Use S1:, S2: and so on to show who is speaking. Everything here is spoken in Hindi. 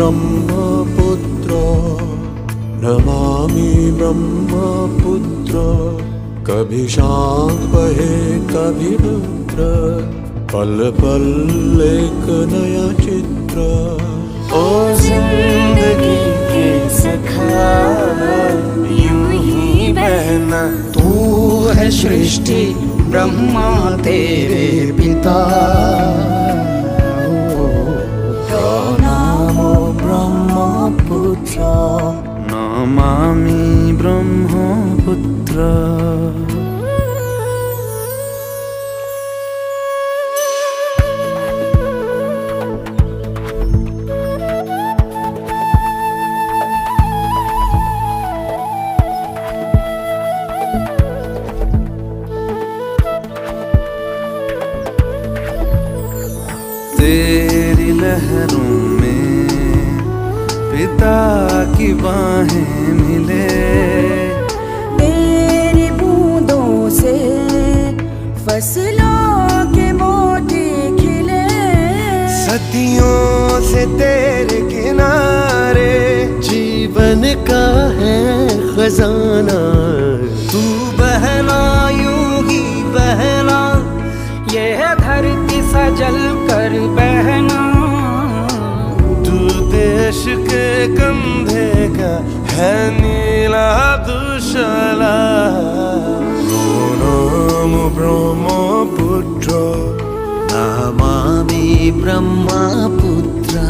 S1: ब्रह्मपुत्र नमामि ब्रह्मपुत्र कभी शांत बहे कभी रुद्र पल पल एक नया चित्र
S2: ओ जिंदगी के सखा यूं ही बहना तू है सृष्टि ब्रह्मा तेरे पिता
S1: नमो ब्रह्मपुत्र
S2: नमामि ब्रह्मपुत्र तेरी लहरों में पिता की बाहें मिले
S3: तेरी बूंदों से फसलों के मोती खिले
S2: सदियों से तेरे किनारे
S1: जीवन का है खजाना
S2: तू बहना यूं ही बहना यह धरती सजल कर बहना तू देश के कंधे का है नीला दुशाला
S1: नमो ब्रह्मपुत्र नमामि ब्रह्मपुत्र